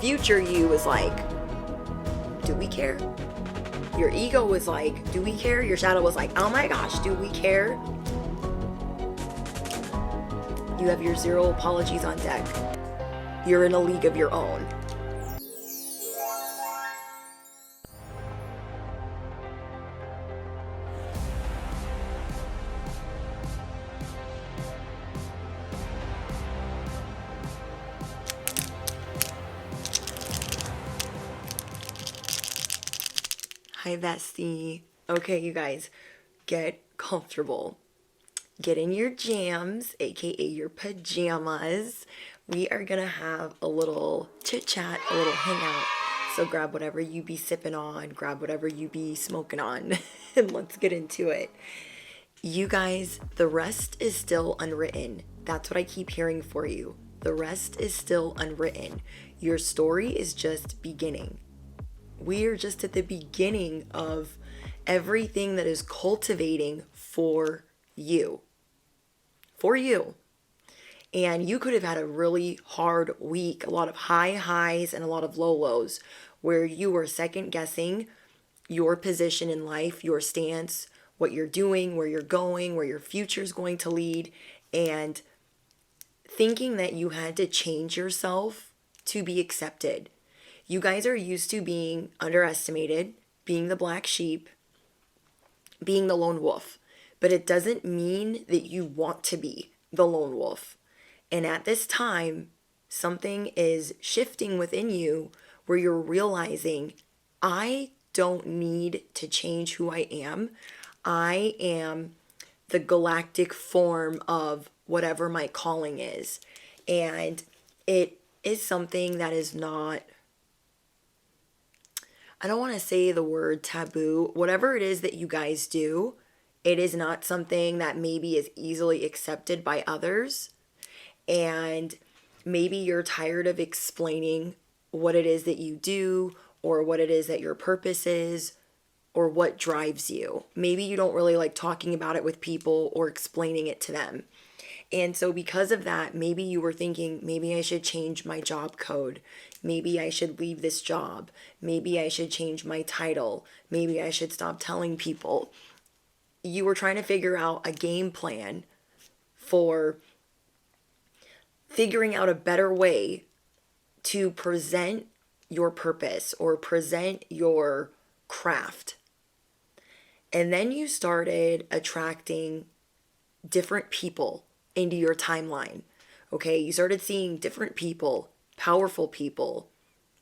future you was like, do we care? Your ego was like, do we care? Your shadow was like, oh my gosh, do we care? You have your 0 apologies on deck. You're in a league of your own. Hi, bestie. Okay, you guys, get comfortable. Get in your jams, aka your pajamas. We are gonna have a little chit chat, a little hangout. So grab whatever you be sipping on, grab whatever you be smoking on, and let's get into it. You guys, the rest is still unwritten. That's what I keep hearing for you. The rest is still unwritten. Your story is just beginning. We are just at the beginning of everything that is cultivating for you. For you. And you could have had a really hard week, a lot of high highs and a lot of low lows, where you were second guessing your position in life, your stance, what you're doing, where you're going, where your future is going to lead, and thinking that you had to change yourself to be accepted. You guys are used to being underestimated, being the black sheep, being the lone wolf. But it doesn't mean that you want to be the lone wolf. And at this time, something is shifting within you where you're realizing, I don't need to change who I am. I am the galactic form of whatever my calling is. And it is something that is not, I don't want to say the word taboo. Whatever it is that you guys do, it is not something that maybe is easily accepted by others. And maybe you're tired of explaining what it is that you do, or what it is that your purpose is, or what drives you. Maybe you don't really like talking about it with people or explaining it to them. And so because of that, maybe you were thinking, maybe I should change my job code. Maybe I should leave this job. Maybe I should change my title. Maybe I should stop telling people. You were trying to figure out a game plan for figuring out a better way to present your purpose or present your craft. And then you started attracting different people into your timeline. Okay, you started seeing different people, powerful people,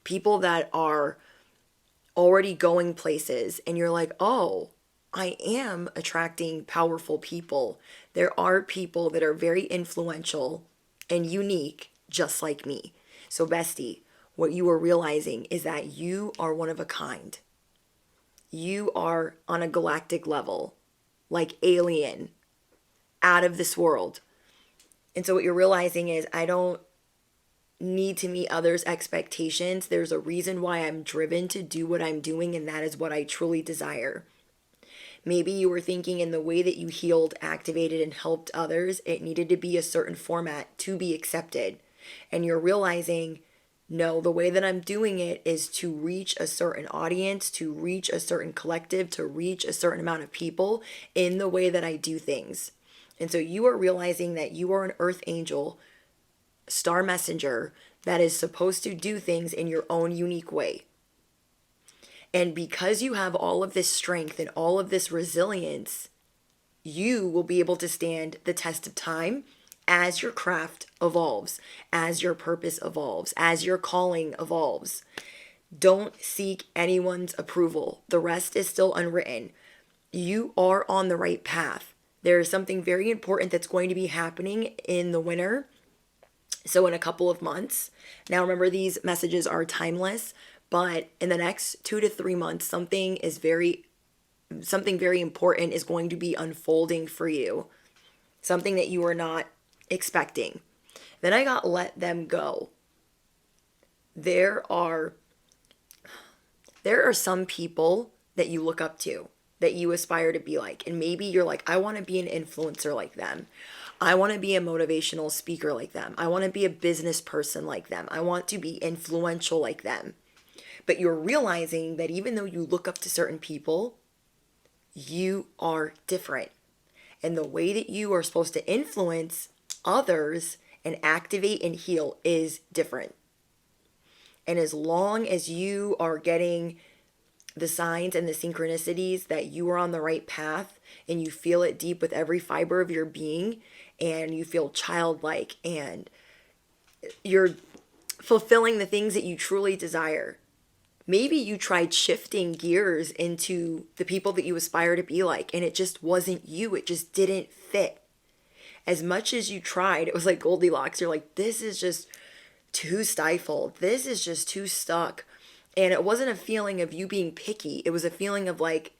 people that are already going places, and you're like, oh, I am attracting powerful people. There are people that are very influential and unique, just like me. So bestie, what you are realizing is that you are one of a kind. You are on a galactic level, like alien, out of this world. And so what you're realizing is, I don't need to meet others' expectations. There's a reason why I'm driven to do what I'm doing, and that is what I truly desire. Maybe you were thinking in the way that you healed, activated, and helped others, it needed to be a certain format to be accepted. And you're realizing, no, the way that I'm doing it is to reach a certain audience, to reach a certain collective, to reach a certain amount of people in the way that I do things. And so you are realizing that you are an earth angel, star messenger, that is supposed to do things in your own unique way. And because you have all of this strength and all of this resilience, you will be able to stand the test of time as your craft evolves, as your purpose evolves, as your calling evolves. Don't seek anyone's approval. The rest is still unwritten. You are on the right path. There is something very important that's going to be happening in the winter. So in a couple of months. Now remember, these messages are timeless, but in the next 2 to 3 months, something very important is going to be unfolding for you. Something that you were not expecting. Then I got let them go. There are some people that you look up to, that you aspire to be like. And maybe you're like, I want to be an influencer like them. I want to be a motivational speaker like them. I want to be a business person like them. I want to be influential like them. But you're realizing that even though you look up to certain people, you are different. And the way that you are supposed to influence others and activate and heal is different. And as long as you are getting the signs and the synchronicities that you are on the right path and you feel it deep with every fiber of your being and you feel childlike and you're fulfilling the things that you truly desire. Maybe you tried shifting gears into the people that you aspire to be like and it just wasn't you. It just didn't fit. As much as you tried, it was like Goldilocks. You're like, this is just too stifled. This is just too stuck. And it wasn't a feeling of you being picky. It was a feeling of like,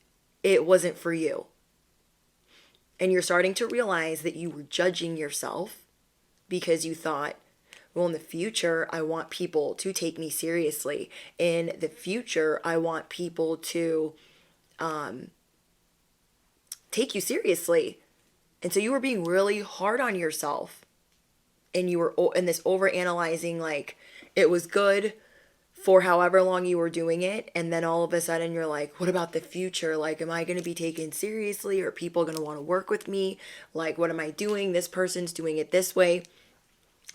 it wasn't for you. And you're starting to realize that you were judging yourself because you thought, well, in the future, I want people to take me seriously. In the future, I want people to take you seriously. And so you were being really hard on yourself. And you were in this over-analyzing, like, it was good for however long you were doing it. And then all of a sudden you're like, what about the future? Like, am I going to be taken seriously? Are people going to want to work with me? Like, what am I doing? This person's doing it this way.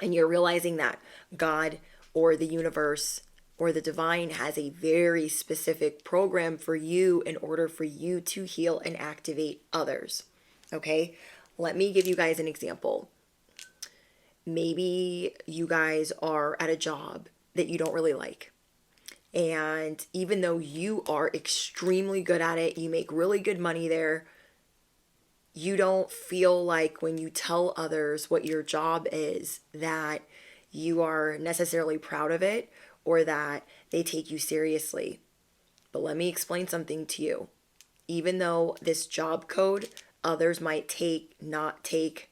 And you're realizing that God or the universe or the divine has a very specific program for you in order for you to heal and activate others. Okay? Let me give you guys an example. Maybe you guys are at a job that you don't really like. And even though you are extremely good at it, you make really good money there, you don't feel like when you tell others what your job is that you are necessarily proud of it or that they take you seriously. But let me explain something to you. Even though this job code, others might not take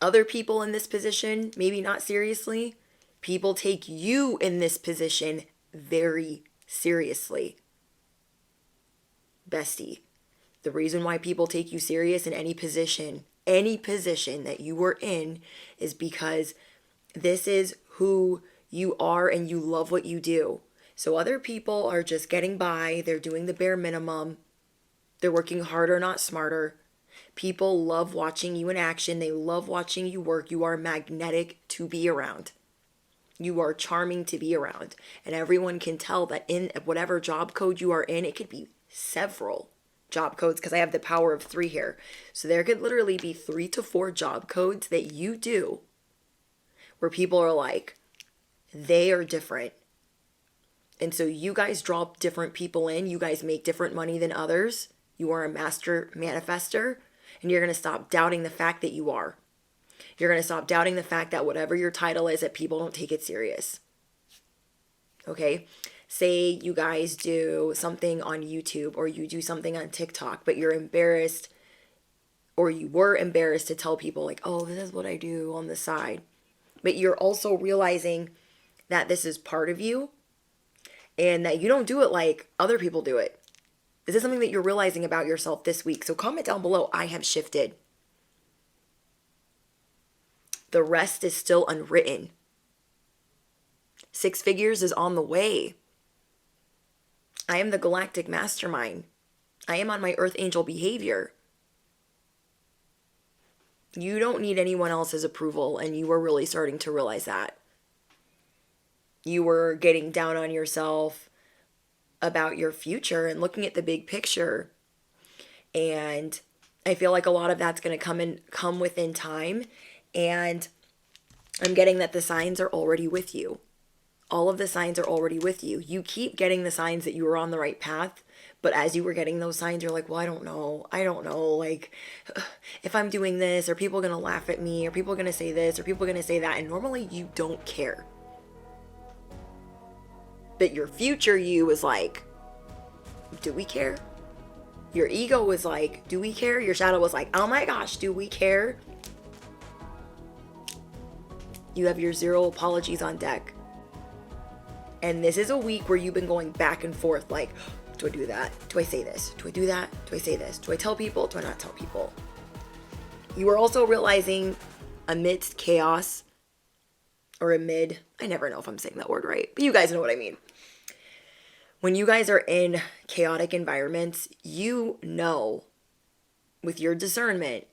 other people in this position, maybe not seriously, people take you in this position very seriously. Bestie, the reason why people take you serious in any position that you were in is because this is who you are and you love what you do. So other people are just getting by, they're doing the bare minimum, they're working harder, not smarter. People love watching you in action, they love watching you work. You are magnetic to be around. You are charming to be around. And everyone can tell that in whatever job code you are in, it could be several job codes because I have the power of 3 here. So there could literally be 3 to 4 job codes that you do where people are like, they are different. And so you guys draw different people in. You guys make different money than others. You are a master manifester. And you're going to stop doubting the fact that you are. You're going to stop doubting the fact that whatever your title is, that people don't take it serious. Okay? Say you guys do something on YouTube or you do something on TikTok, but you're embarrassed or you were embarrassed to tell people like, oh, this is what I do on the side. But you're also realizing that this is part of you and that you don't do it like other people do it. This is something that you're realizing about yourself this week. So comment down below, I have shifted. The rest is still unwritten. 6 figures is on the way. I am the galactic mastermind. I am on my earth angel behavior. You don't need anyone else's approval, and you were really starting to realize that. You were getting down on yourself about your future and looking at the big picture. And I feel like a lot of that's going to come within time. And I'm getting that the signs are already with you. All of the signs are already with you. You keep getting the signs that you were on the right path. But as you were getting those signs, you're like, well, I don't know. Like, if I'm doing this, are people going to laugh at me? Are people going to say this? Are people going to say that? And normally you don't care. But your future you is like, do we care? Your ego was like, do we care? Your shadow was like, oh my gosh, do we care? You have your 0 apologies on deck. And this is a week where you've been going back and forth like, do I do that? Do I say this? Do I do that? Do I say this? Do I tell people? Do I not tell people? You are also realizing amidst chaos, or amid, I never know if I'm saying that word right, but you guys know what I mean. When you guys are in chaotic environments, you know with your discernment,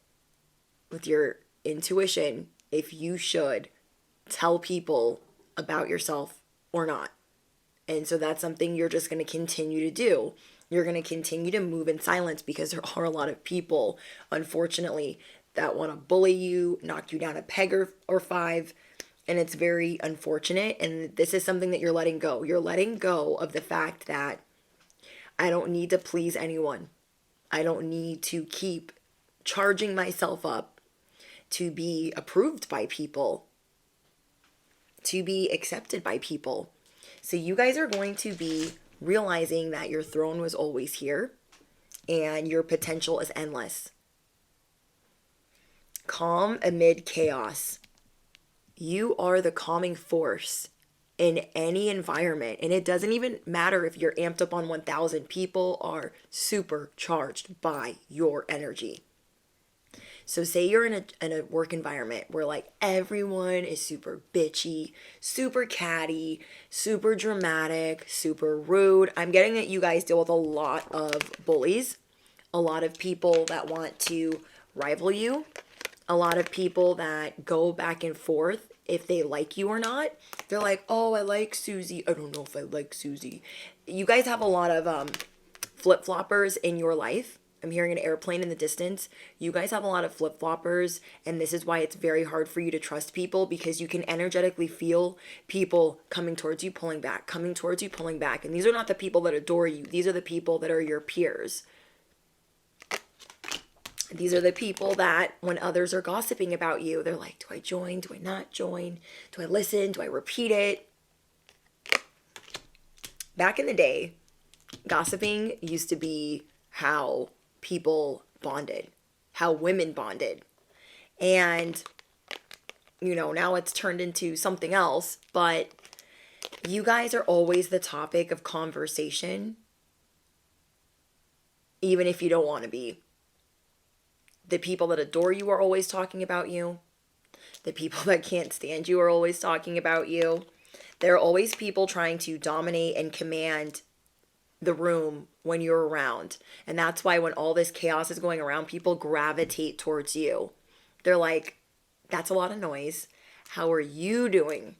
with your intuition, if you should tell people about yourself or not. And so that's something you're just going to continue to do. You're going to continue to move in silence because there are a lot of people, unfortunately, that want to bully you, knock you down a peg or five. And it's very unfortunate. And this is something that you're letting go. You're letting go of the fact that I don't need to please anyone. I don't need to keep charging myself up to be approved by people, to be accepted by people. So you guys are going to be realizing that your throne was always here and your potential is endless. Calm amid chaos. You are the calming force in any environment. And it doesn't even matter if you're amped up on 1,000. People are supercharged by your energy. So say you're in a work environment where like everyone is super bitchy, super catty, super dramatic, super rude. I'm getting that you guys deal with a lot of bullies, a lot of people that want to rival you, a lot of people that go back and forth if they like you or not. They're like, oh, I like Susie. I don't know if I like Susie. You guys have a lot of flip-floppers in your life. I'm hearing an airplane in the distance. You guys have a lot of flip-floppers, and this is why it's very hard for you to trust people, because you can energetically feel people coming towards you, pulling back, coming towards you, pulling back. And these are not the people that adore you. These are the people that are your peers. These are the people that when others are gossiping about you, they're like, do I join? Do I not join? Do I listen? Do I repeat it? Back in the day, gossiping used to be how people bonded, how women bonded. And, you know, now it's turned into something else, but you guys are always the topic of conversation, even if you don't want to be. The people that adore you are always talking about you. The people that can't stand you are always talking about you. There are always people trying to dominate and command the room when you're around. And that's why when all this chaos is going around, people gravitate towards you. They're like, that's a lot of noise. How are you doing?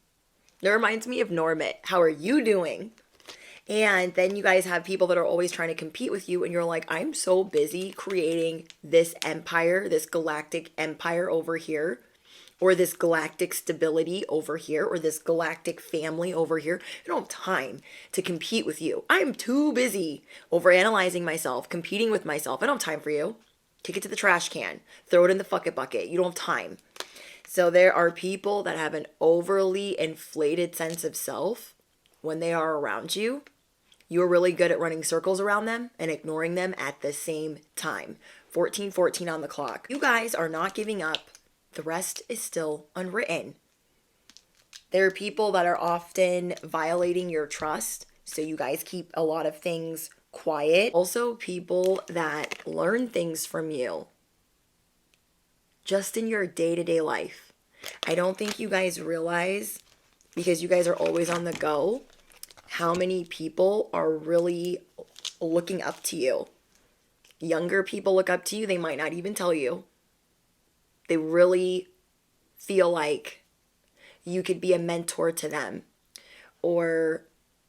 That reminds me of Normit. How are you doing? And then you guys have people that are always trying to compete with you, and you're like, I'm so busy creating this empire, this galactic empire over here, or this galactic stability over here, or this galactic family over here. I don't have time to compete with you. I'm too busy overanalyzing myself, competing with myself. I don't have time for you. Kick it to the trash can. Throw it in the fuck bucket. You don't have time. So there are people that have an overly inflated sense of self when they are around you. You're really good at running circles around them and ignoring them at the same time. 14:14 on the clock. You guys are not giving up. The rest is still unwritten. There are people that are often violating your trust, so you guys keep a lot of things quiet. Also, people that learn things from you just in your day-to-day life. I don't think you guys realize, because you guys are always on the go, how many people are really looking up to you. Younger people look up to you. They might not even tell you. They really feel like you could be a mentor to them, or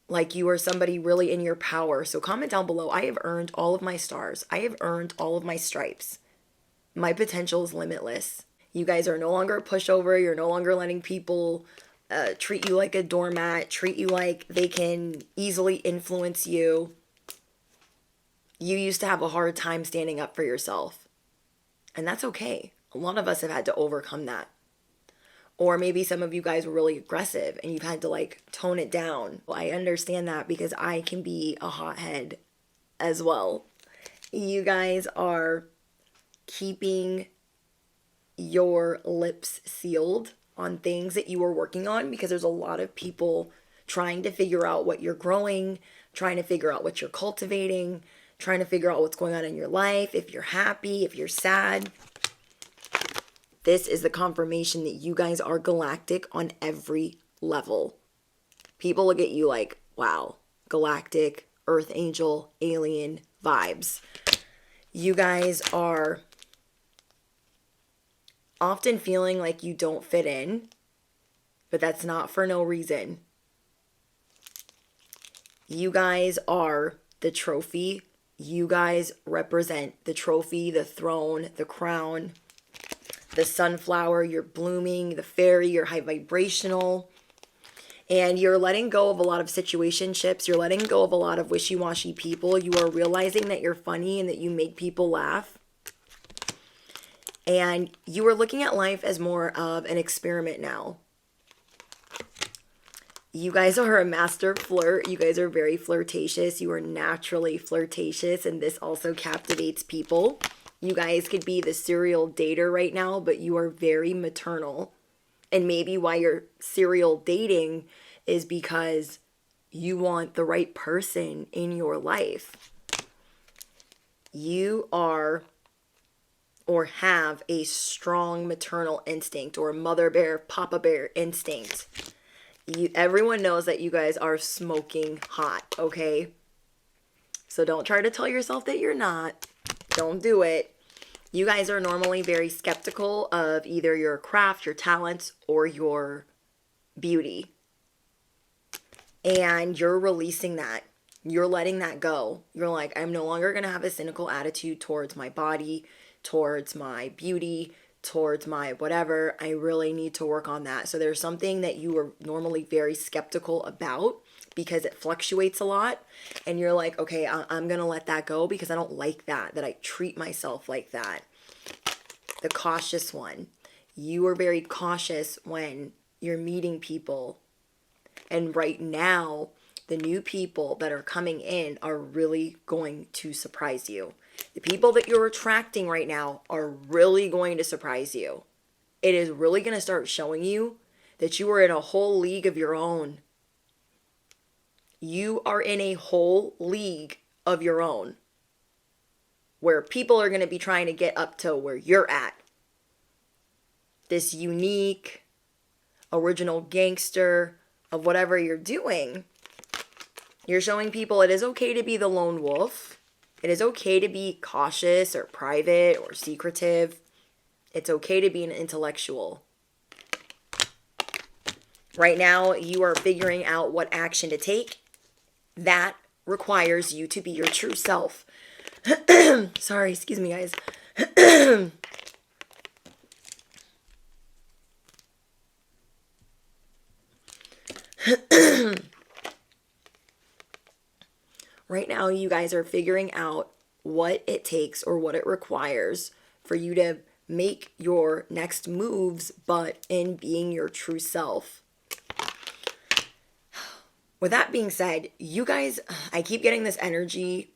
like you are somebody really in your power. So comment down below. I have earned all of my stars. I have earned all of my stripes. My potential is limitless. You guys are no longer a pushover. You're no longer letting people treat you like a doormat, treat you like they can easily influence you. You used to have a hard time standing up for yourself, and that's okay. A lot of us have had to overcome that. Or maybe some of you guys were really aggressive and you've had to like tone it down. Well, I understand that because I can be a hothead as well. You guys are keeping your lips sealed on things that you are working on, because there's a lot of people trying to figure out what you're growing, trying to figure out what you're cultivating, trying to figure out what's going on in your life, if you're happy, if you're sad. This is the confirmation that you guys are galactic on every level. People look at you like, wow, galactic, earth angel, alien vibes. You guys are often feeling like you don't fit in, but that's not for no reason. You guys are the trophy. You guys represent the trophy, the throne, the crown, the sunflower. You're blooming, the fairy, you're high vibrational. And you're letting go of a lot of situationships. You're letting go of a lot of wishy-washy people. You are realizing that you're funny and that you make people laugh. And you are looking at life as more of an experiment now. You guys are a master flirt. You guys are very flirtatious. You are naturally flirtatious, and this also captivates people. You guys could be the serial dater right now, but you are very maternal. And maybe why you're serial dating is because you want the right person in your life. You are or have a strong maternal instinct or mother bear, papa bear instinct. Everyone knows that you guys are smoking hot, okay? So don't try to tell yourself that you're not. Don't do it. You guys are normally very skeptical of either your craft, your talents, or your beauty. And you're releasing that. You're letting that go. You're like, I'm no longer going to have a cynical attitude towards my body, towards my beauty, towards my whatever. I really need to work on that. So there's something that you are normally very skeptical about because it fluctuates a lot. And you're like, okay, I'm going to let that go because I don't like that I treat myself like that. The cautious one. You are very cautious when you're meeting people. And right now, the new people that are coming in are really going to surprise you. The people that you're attracting right now are really going to surprise you. It is really going to start showing you that you are in a whole league of your own. You are in a whole league of your own, where people are going to be trying to get up to where you're at. This unique, original gangster of whatever you're doing. You're showing people it is okay to be the lone wolf. It is okay to be cautious or private or secretive. It's okay to be an intellectual. Right now, you are figuring out what action to take. That requires you to be your true self. Sorry, excuse me, guys. Right now, you guys are figuring out what it takes or what it requires for you to make your next moves, but in being your true self. With that being said, you guys, I keep getting this energy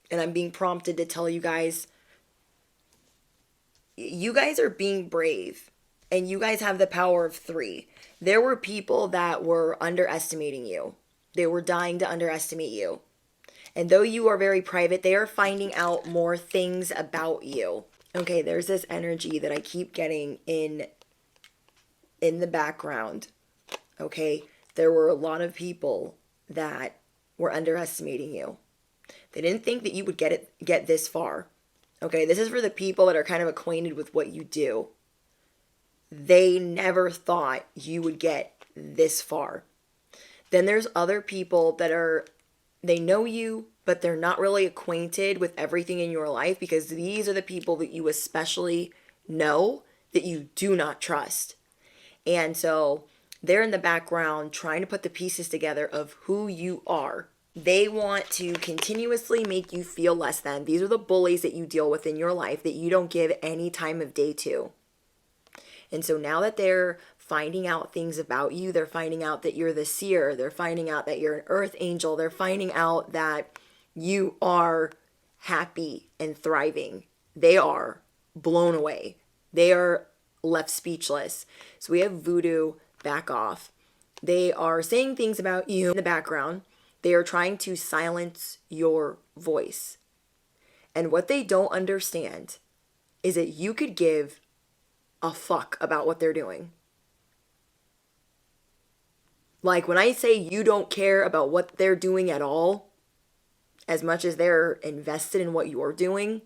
and I'm being prompted to tell you guys are being brave and you guys have the power of 3. There were people that were underestimating you. They were dying to underestimate you. And though you are very private, they are finding out more things about you. Okay, there's this energy that I keep getting in the background. Okay, there were a lot of people that were underestimating you. They didn't think that you would get this far. Okay, this is for the people that are kind of acquainted with what you do. They never thought you would get this far. Then there's other people that they know you, but they're not really acquainted with everything in your life because these are the people that you especially know that you do not trust. And so they're in the background trying to put the pieces together of who you are. They want to continuously make you feel less than. These are the bullies that you deal with in your life that you don't give any time of day to. And so now that they're finding out things about you, they're finding out that you're the seer, they're finding out that you're an earth angel, they're finding out that you are happy and thriving. They are blown away. They are left speechless. So we have voodoo, back off. They are saying things about you in the background. They are trying to silence your voice. And what they don't understand is that you could give a fuck about what they're doing. Like when I say you don't care about what they're doing at all, as much as they're invested in what you're doing,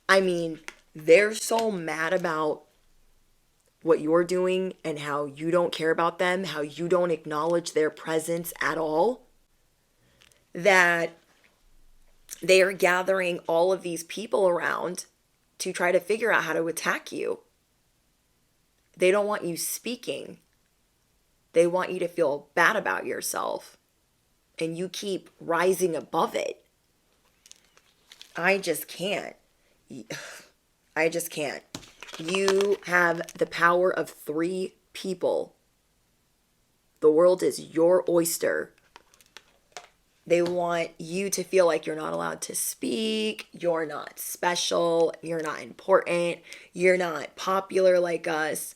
I mean, they're so mad about what you're doing and how you don't care about them, how you don't acknowledge their presence at all, that they are gathering all of these people around to try to figure out how to attack you. They don't want you speaking. They want you to feel bad about yourself. And you keep rising above it. I just can't. I just can't. You have the power of 3 people. The world is your oyster. They want you to feel like you're not allowed to speak, you're not special, you're not important, you're not popular like us.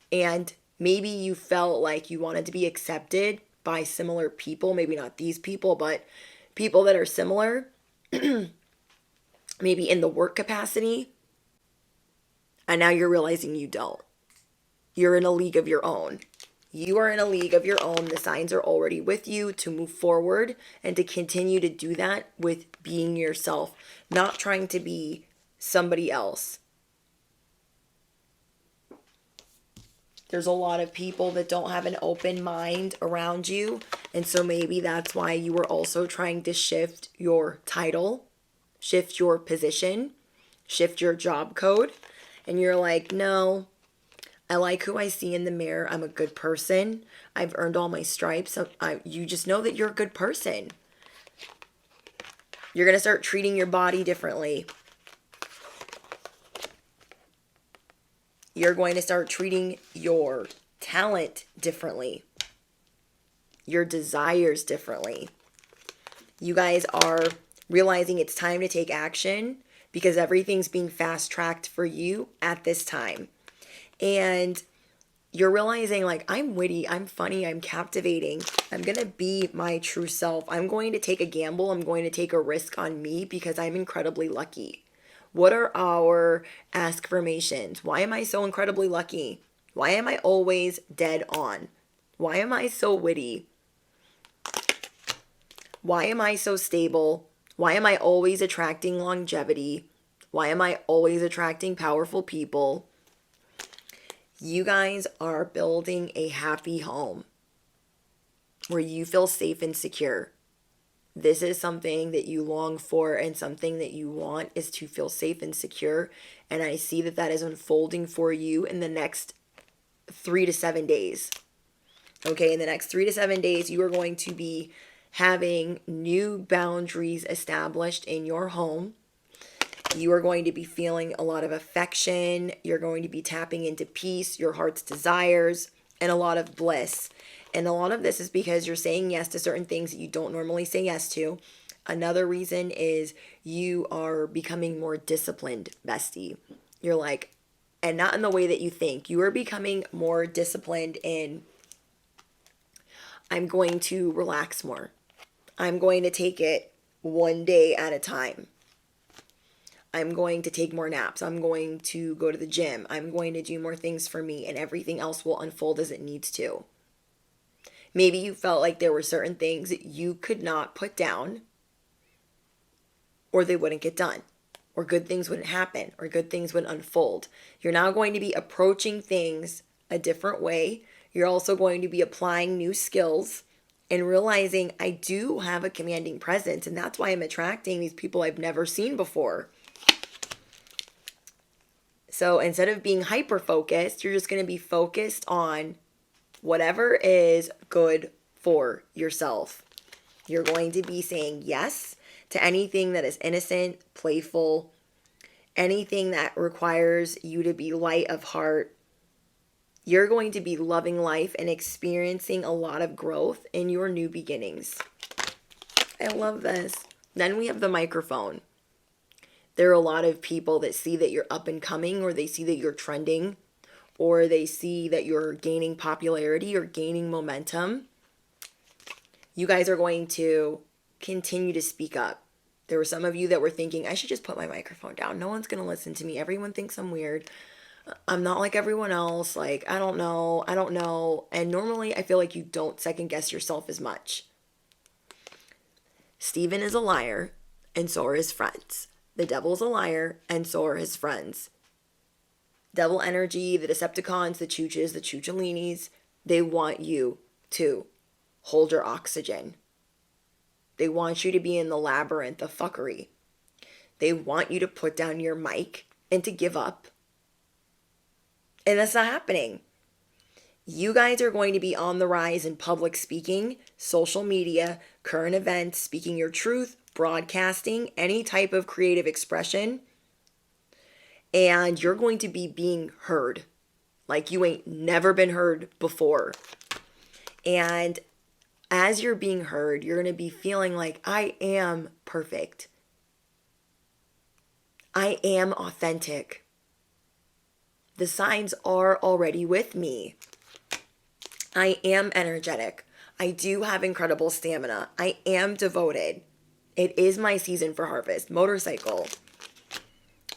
And maybe you felt like you wanted to be accepted by similar people, maybe not these people, but people that are similar, maybe in the work capacity. And now you're realizing you don't. You're in a league of your own. You are in a league of your own. The signs are already with you to move forward and to continue to do that with being yourself, not trying to be somebody else. There's a lot of people that don't have an open mind around you. And so maybe that's why you were also trying to shift your title, shift your position, shift your job code. And you're like, no, I like who I see in the mirror. I'm a good person. I've earned all my stripes. You just know that you're a good person. You're going to start treating your body differently. You're going to start treating your talent differently. Your desires differently. You guys are realizing it's time to take action because everything's being fast-tracked for you at this time. And you're realizing, like, I'm witty, I'm funny, I'm captivating. I'm going to be my true self. I'm going to take a gamble. I'm going to take a risk on me because I'm incredibly lucky. What are our affirmations? Why am I so incredibly lucky? Why am I always dead on? Why am I so witty? Why am I so stable? Why am I always attracting longevity? Why am I always attracting powerful people? You guys are building a happy home where you feel safe and secure. This is something that you long for and something that you want is to feel safe and secure. And I see that that is unfolding for you in the next 3 to 7 days. Okay, in the next 3 to 7 days, you are going to be having new boundaries established in your home. You are going to be feeling a lot of affection. You're going to be tapping into peace, your heart's desires, and a lot of bliss. And a lot of this is because you're saying yes to certain things that you don't normally say yes to. Another reason is you are becoming more disciplined, bestie. You're like, and not in the way that you think. You are becoming more disciplined in, I'm going to relax more. I'm going to take it one day at a time. I'm going to take more naps. I'm going to go to the gym. I'm going to do more things for me, and everything else will unfold as it needs to. Maybe you felt like there were certain things that you could not put down, or they wouldn't get done, or good things wouldn't happen, or good things wouldn't unfold. You're now going to be approaching things a different way. You're also going to be applying new skills and realizing I do have a commanding presence, and that's why I'm attracting these people I've never seen before. So instead of being hyper-focused, you're just going to be focused on whatever is good for yourself. You're going to be saying yes to anything that is innocent, playful, anything that requires you to be light of heart. You're going to be loving life and experiencing a lot of growth in your new beginnings. I love this. Then we have the microphone. There are a lot of people that see that you're up and coming, or they see that you're trending, or they see that you're gaining popularity or gaining momentum. You guys are going to continue to speak up. There were some of you that were thinking, I should just put my microphone down. No one's going to listen to me. Everyone thinks I'm weird. I'm not like everyone else. Like, I don't know. I don't know. And normally I feel like you don't second guess yourself as much. Steven is a liar, and so are his friends. The devil's a liar, and so are his friends. Devil energy, the Decepticons, the Chooches, the Choochalinis, they want you to hold your oxygen. They want you to be in the labyrinth of fuckery. They want you to put down your mic and to give up. And that's not happening. You guys are going to be on the rise in public speaking, social media, current events, speaking your truth, broadcasting, any type of creative expression. And you're going to be being heard like you ain't never been heard before. And as you're being heard, you're going to be feeling like, I am perfect. I am authentic. The signs are already with me. I am energetic. I do have incredible stamina. I am devoted. It is my season for harvest. Motorcycle.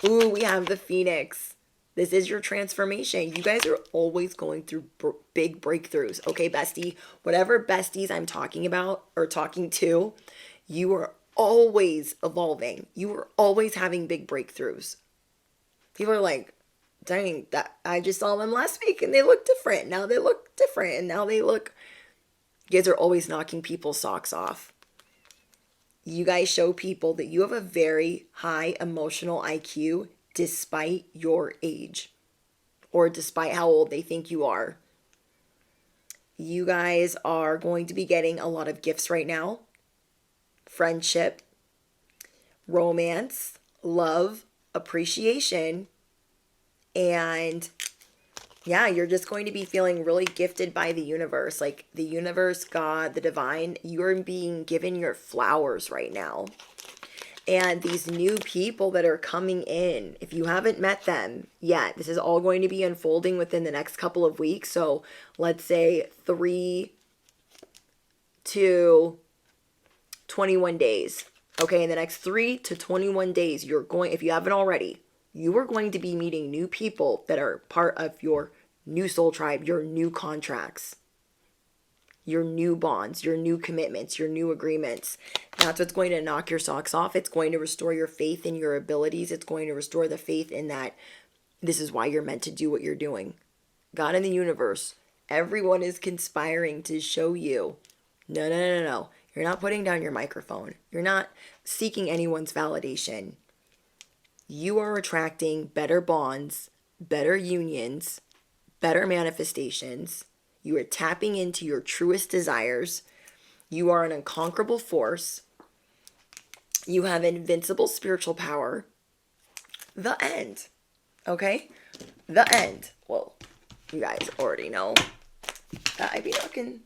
Ooh, we have the Phoenix. This is your transformation. You guys are always going through big breakthroughs. Okay, bestie? Whatever besties I'm talking about or talking to, you are always evolving. You are always having big breakthroughs. People are like, dang, that I just saw them last week and they look different. Now they look different. And now they look... You guys are always knocking people's socks off. You guys show people that you have a very high emotional IQ despite your age or despite how old they think you are. You guys are going to be getting a lot of gifts right now. Friendship, romance, love, appreciation, and yeah, you're just going to be feeling really gifted by the universe. Like the universe, God, the divine, you're being given your flowers right now. And these new people that are coming in, if you haven't met them yet, this is all going to be unfolding within the next couple of weeks. So let's say 3 to 21 days. Okay, in the next 3 to 21 days, you're going, if you haven't already, you are going to be meeting new people that are part of your new soul tribe, your new contracts, your new bonds, your new commitments, your new agreements. That's what's going to knock your socks off. It's going to restore your faith in your abilities. It's going to restore the faith in that this is why you're meant to do what you're doing. God in the universe, everyone is conspiring to show you, no. You're not putting down your microphone. You're not seeking anyone's validation. You are attracting better bonds, better unions, better manifestations. You are tapping into your truest desires. You are an unconquerable force. You have invincible spiritual power. The end. Okay? The end. Well, you guys already know that I be knocking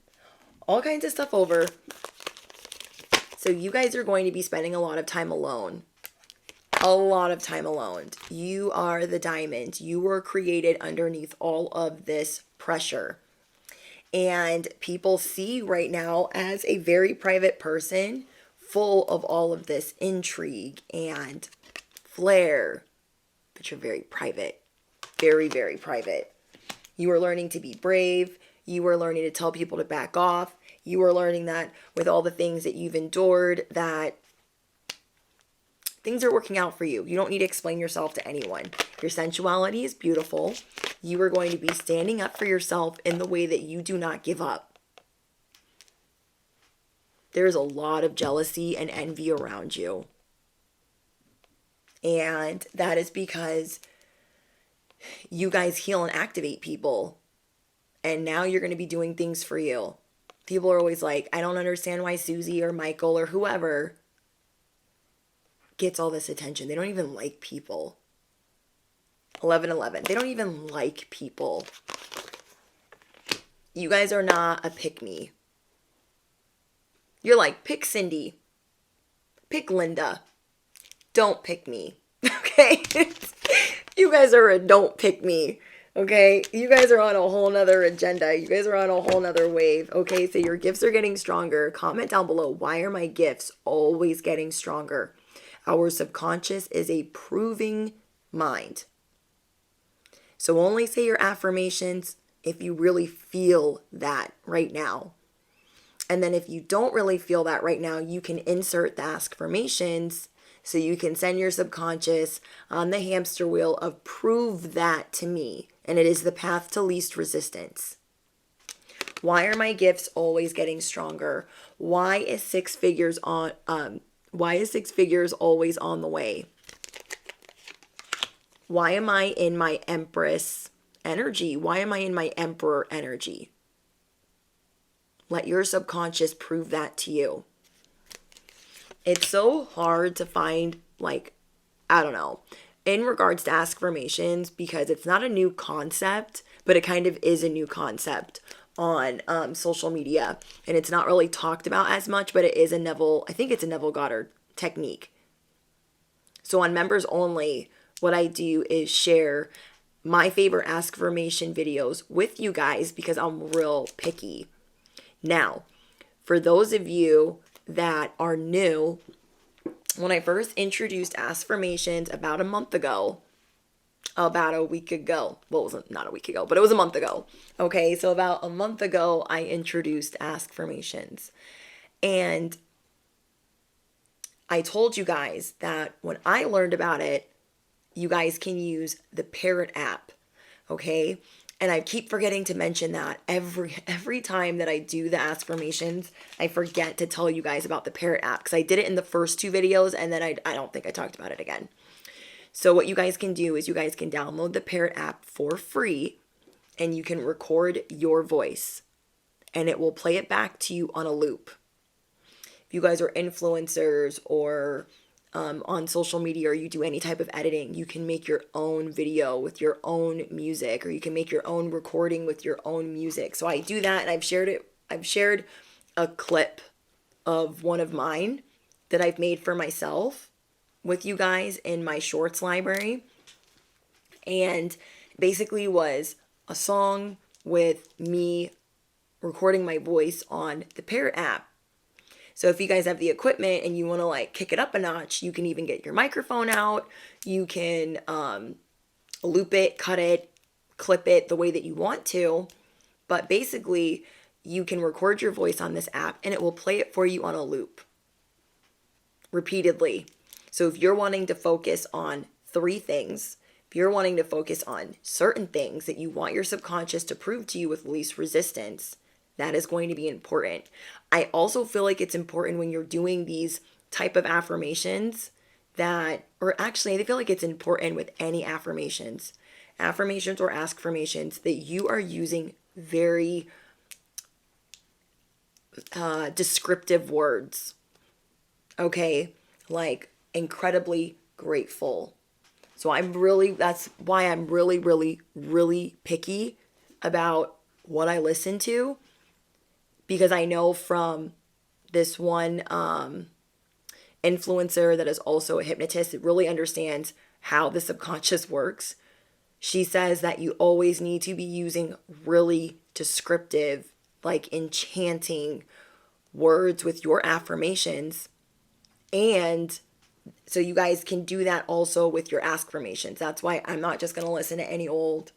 all kinds of stuff over. So you guys are going to be spending a lot of time alone. A lot of time alone. You are the diamond. You were created underneath all of this pressure. And people see you right now as a very private person, full of all of this intrigue and flair. But you're very private. Very, very private. You are learning to be brave. You are learning to tell people to back off. You are learning that with all the things that you've endured, that things are working out for you. You don't need to explain yourself to anyone. Your sensuality is beautiful. You are going to be standing up for yourself in the way that you do not give up. There's a lot of jealousy and envy around you. And that is because you guys heal and activate people. And now you're going to be doing things for you. People are always like, I don't understand why Susie or Michael or whoever gets all this attention. They don't even like people. 11:11. They don't even like people. You guys are not a pick me. You're like, pick Cindy. Pick Linda. Don't pick me. Okay? You guys are a don't pick me. Okay? You guys are on a whole nother agenda. You guys are on a whole nother wave. Okay? So your gifts are getting stronger. Comment down below, why are my gifts always getting stronger? Our subconscious is a proving mind. So only say your affirmations if you really feel that right now. And then if you don't really feel that right now, you can insert the affirmations so you can send your subconscious on the hamster wheel of prove that to me. And it is the path to least resistance. Why are my gifts always getting stronger? Why is six figures always on the way? Why am I in my Empress energy? Why am I in my Emperor energy? Let your subconscious prove that to you. It's so hard to find, like, I don't know, in regards to affirmations, because it's not a new concept, but it kind of is a new concept on social media. And it's not really talked about as much, but it is I think it's a Neville Goddard technique. So on members only, what I do is share my favorite affirmation videos with you guys because I'm real picky. Now, for those of you that are new, when I first introduced affirmations about a week ago, well, it was not a week ago, but it was a month ago. Okay, so about a month ago, I introduced affirmations. And I told you guys that when I learned about it, you guys can use the Parrot app, okay? And I keep forgetting to mention that every time that I do the affirmations, I forget to tell you guys about the Parrot app because I did it in the first two videos and then I don't think I talked about it again. So what you guys can do is you guys can download the Parrot app for free and you can record your voice and it will play it back to you on a loop. If you guys are influencers or on social media or you do any type of editing, you can make your own video with your own music, or you can make your own recording with your own music. So I do that, and I've shared a clip of one of mine that I've made for myself with you guys in my shorts library. And basically was a song with me recording my voice on the Parrot app. So if you guys have the equipment and you want to like kick it up a notch, you can even get your microphone out. You can loop it, cut it, clip it the way that you want to. But basically, you can record your voice on this app and it will play it for you on a loop repeatedly. So if you're wanting to focus on three things, if you're wanting to focus on certain things that you want your subconscious to prove to you with least resistance, that is going to be important. I also feel like it's important when you're doing these type of affirmations I feel like it's important with any affirmations or affirmations that you are using very descriptive words. Okay, like incredibly grateful. So that's why I'm really, really, really picky about what I listen to. Because I know from this one influencer that is also a hypnotist that really understands how the subconscious works. She says that you always need to be using really descriptive, like enchanting words with your affirmations. And so you guys can do that also with your affirmations. That's why I'm not just going to listen to any old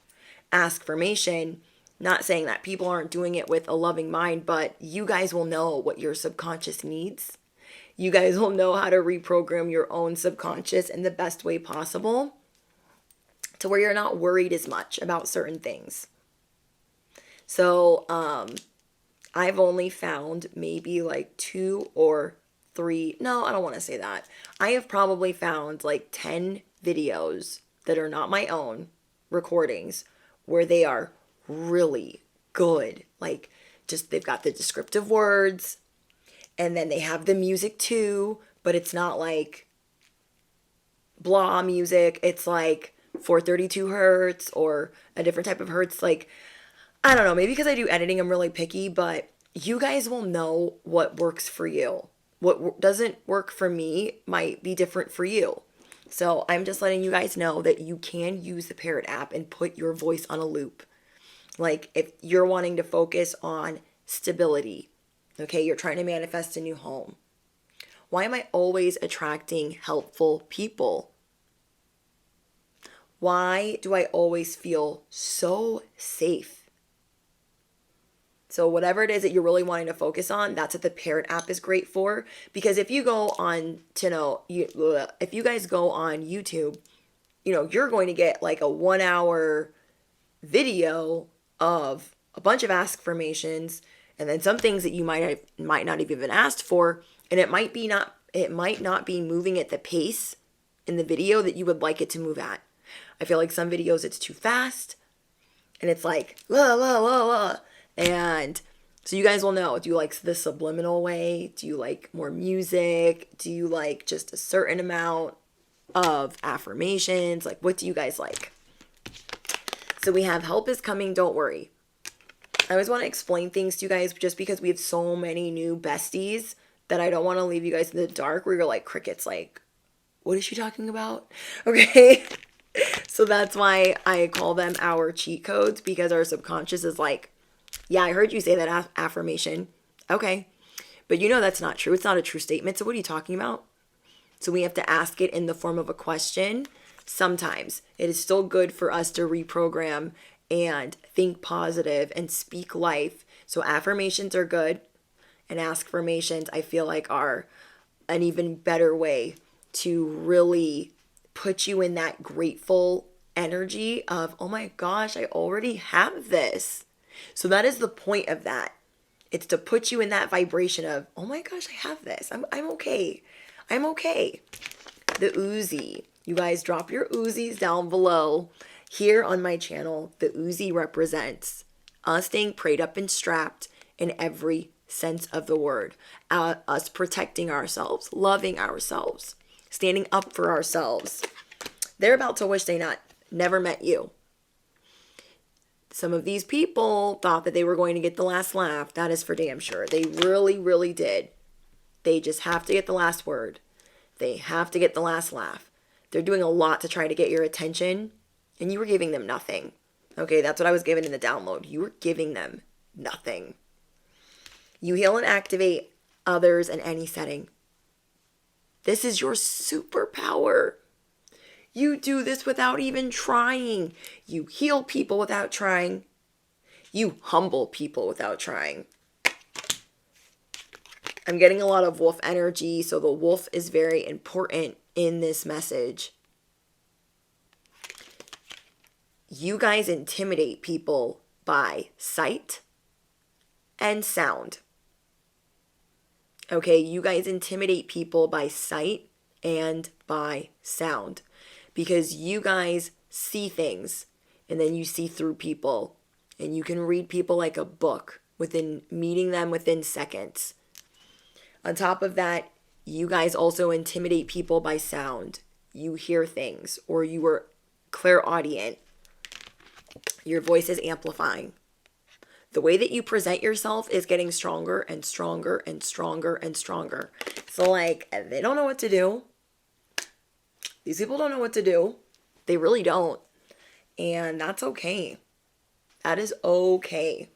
affirmation. Not saying that people aren't doing it with a loving mind, but you guys will know what your subconscious needs. You guys will know how to reprogram your own subconscious in the best way possible to where you're not worried as much about certain things. So I've only found maybe like 2 or 3. No, I don't want to say that. I have probably found like 10 videos that are not my own recordings where they are really good. Like just they've got the descriptive words and then they have the music too, but it's not like blah music. It's like 432 hertz or a different type of hertz. Like, I don't know, maybe because I do editing, I'm really picky, but you guys will know what works for you. What doesn't work for me might be different for you. So I'm just letting you guys know that you can use the Parrot app and put your voice on a loop. Like if you're wanting to focus on stability, okay, you're trying to manifest a new home. Why am I always attracting helpful people? Why do I always feel so safe? So whatever it is that you're really wanting to focus on, that's what the Parrot app is great for. Because if you go on to if you guys go on YouTube, you're going to get like a 1 hour video of a bunch of affirmations and then some things that you might not have even asked for, and it might not be moving at the pace in the video that you would like it to move at. I feel like some videos it's too fast and it's like la la la la. And so you guys will know, do you like the subliminal way? Do you like more music? Do you like just a certain amount of affirmations? Like, what do you guys like? So we have help is coming, don't worry. I always want to explain things to you guys just because we have so many new besties that I don't want to leave you guys in the dark where you're like crickets, like, what is she talking about? Okay. So that's why I call them our cheat codes, because our subconscious is like, yeah, I heard you say that affirmation. Okay. But that's not true. It's not a true statement. So what are you talking about? So we have to ask it in the form of a question. Sometimes it is still good for us to reprogram and think positive and speak life. So affirmations are good, and affirmations I feel like are an even better way to really put you in that grateful energy of, oh my gosh, I already have this. So that is the point of that. It's to put you in that vibration of, oh my gosh, I have this. I'm okay. I'm okay. The Uzi. You guys drop your Uzis down below. Here on my channel, the Uzi represents us staying prayed up and strapped in every sense of the word. Us protecting ourselves, loving ourselves, standing up for ourselves. They're about to wish they never met you. Some of these people thought that they were going to get the last laugh. That is for damn sure. They really, really did. They just have to get the last word. They have to get the last laugh. They're doing a lot to try to get your attention, and you were giving them nothing. Okay, that's what I was given in the download. You were giving them nothing. You heal and activate others in any setting. This is your superpower. You do this without even trying. You heal people without trying. You humble people without trying. I'm getting a lot of wolf energy, so the wolf is very important in this message. You guys intimidate people by sight and sound. Okay, you guys intimidate people by sight and by sound, because you guys see things and then you see through people, and you can read people like a book within meeting them within seconds. On top of that, you guys also intimidate people by sound. You hear things, or you are clairaudient. Your voice is amplifying. The way that you present yourself is getting stronger and stronger and stronger and stronger. So like, they don't know what to do. These people don't know what to do. They really don't. And that's okay. That is okay.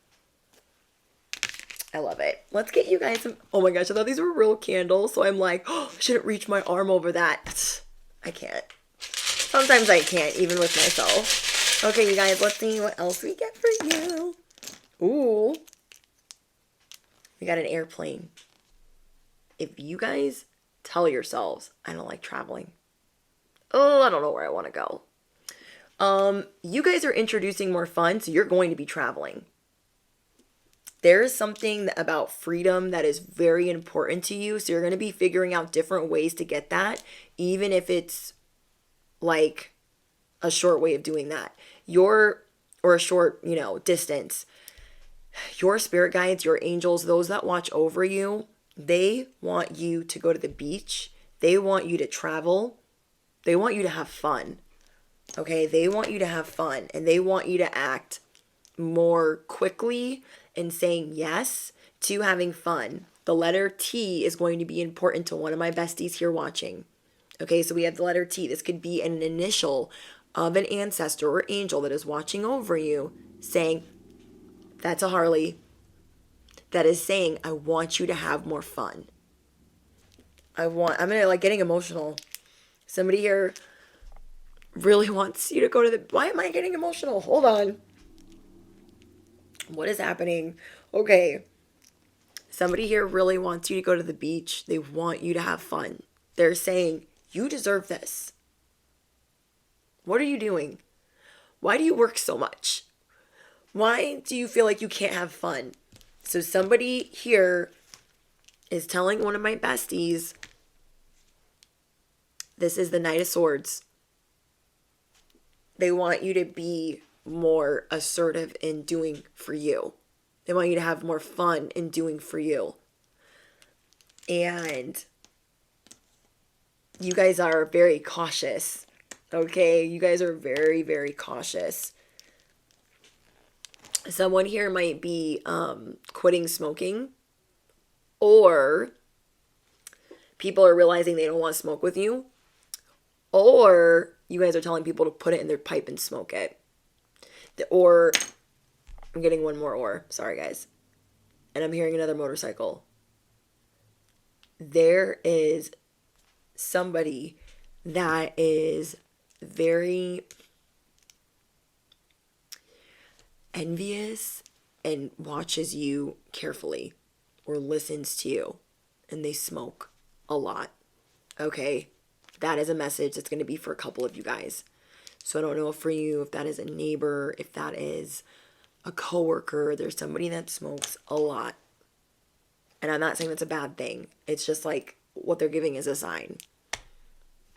I love it. Let's get you guys some... Oh my gosh, I thought these were real candles. So I'm like, oh, I shouldn't reach my arm over that. I can't. Sometimes I can't, even with myself. Okay, you guys, let's see what else we get for you. Ooh. We got an airplane. If you guys tell yourselves, I don't like traveling. Oh, I don't know where I want to go. You guys are introducing more fun, so you're going to be traveling. There is something about freedom that is very important to you, so you're going to be figuring out different ways to get that, even if it's like a short way of doing that. Or a short, distance. Your spirit guides, your angels, those that watch over you, they want you to go to the beach. They want you to travel. They want you to have fun. Okay, they want you to have fun, and they want you to act more quickly and saying yes to having fun. The letter T is going to be important to one of my besties here watching. Okay, so we have the letter T. This could be an initial of an ancestor or angel that is watching over you, saying, that's a Harley, that is saying, I want you to have more fun. I'm gonna like getting emotional. Somebody here really wants you to go to the, why am I getting emotional? Hold on. What is happening? Okay. Somebody here really wants you to go to the beach. They want you to have fun. They're saying, you deserve this. What are you doing? Why do you work so much? Why do you feel like you can't have fun? So somebody here is telling one of my besties, this is the Knight of Swords. They want you to be more assertive in doing for you. They want you to have more fun in doing for you. And you guys are very cautious. Okay? You guys are very, very cautious. Someone here might be quitting smoking, or people are realizing they don't want to smoke with you, or you guys are telling people to put it in their pipe and smoke it. Or, I'm getting one more or. Sorry, guys. And I'm hearing another motorcycle. There is somebody that is very envious and watches you carefully or listens to you, and they smoke a lot. Okay? That is a message that's going to be for a couple of you guys. So I don't know for you if that is a neighbor, if that is a coworker. There's somebody that smokes a lot. And I'm not saying that's a bad thing. It's just like what they're giving is a sign.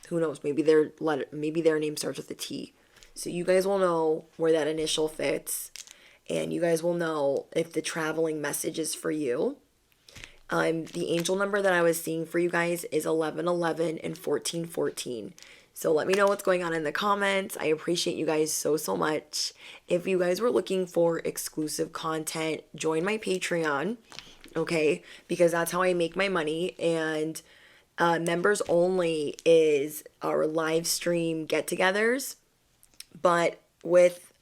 Who knows? Maybe their name starts with a T. So you guys will know where that initial fits. And you guys will know if the traveling message is for you. The angel number that I was seeing for you guys is 1111 and 1414. So let me know what's going on in the comments. I appreciate you guys so, so much. If you guys were looking for exclusive content, join my Patreon, okay? Because that's how I make my money. And members only is our live stream get-togethers. But with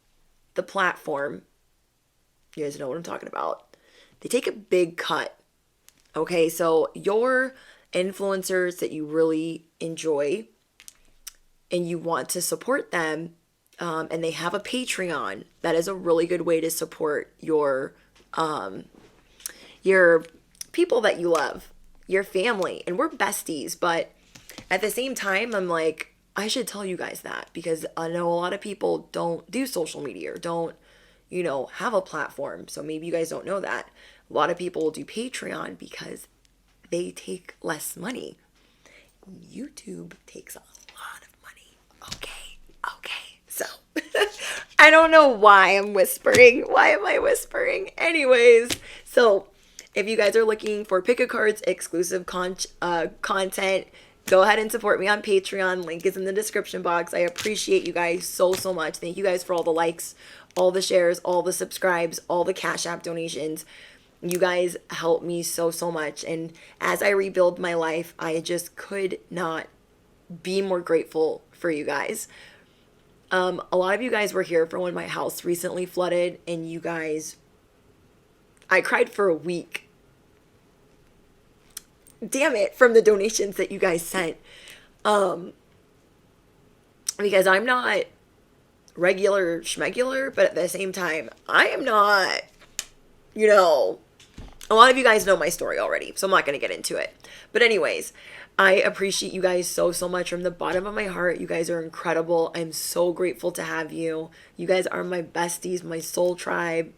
the platform, you guys know what I'm talking about. They take a big cut. Okay, so your influencers that you really enjoy and you want to support them, and they have a Patreon, that is a really good way to support your people that you love, your family. And we're besties, but at the same time, I'm like, I should tell you guys that, because I know a lot of people don't do social media or don't, have a platform. So maybe you guys don't know that. A lot of people will do Patreon because they take less money. YouTube takes a lot of money. Okay. So, I don't know why I'm whispering. Why am I whispering? Anyways, so if you guys are looking for Pick a Card's exclusive content, go ahead and support me on Patreon. Link is in the description box. I appreciate you guys so, so much. Thank you guys for all the likes, all the shares, all the subscribes, all the Cash App donations. You guys help me so, so much. And as I rebuild my life, I just could not be more grateful for you guys. A lot of you guys were here for when my house recently flooded, and you guys, I cried for a week. Damn it, from the donations that you guys sent. Because I'm not regular schmegular, but at the same time, I am not, a lot of you guys know my story already, so I'm not going to get into it. But anyways, I appreciate you guys so, so much from the bottom of my heart. You guys are incredible. I'm so grateful to have you. You guys are my besties, my soul tribe,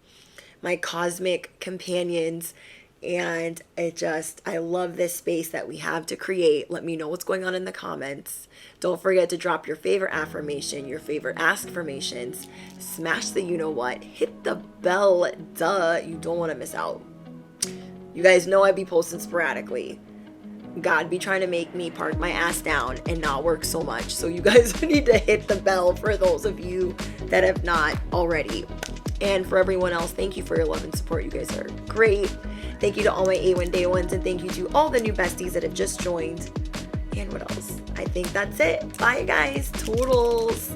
my cosmic companions. And I love this space that we have to create. Let me know what's going on in the comments. Don't forget to drop your favorite affirmation, your favorite askformations. Smash the you-know-what. Hit the bell. Duh. You don't want to miss out. You guys know I be posting sporadically. God be trying to make me park my ass down and not work so much. So you guys need to hit the bell for those of you that have not already. And for everyone else, thank you for your love and support. You guys are great. Thank you to all my A1 Day Ones, and thank you to all the new besties that have just joined. And what else? I think that's it. Bye, guys. Toodles.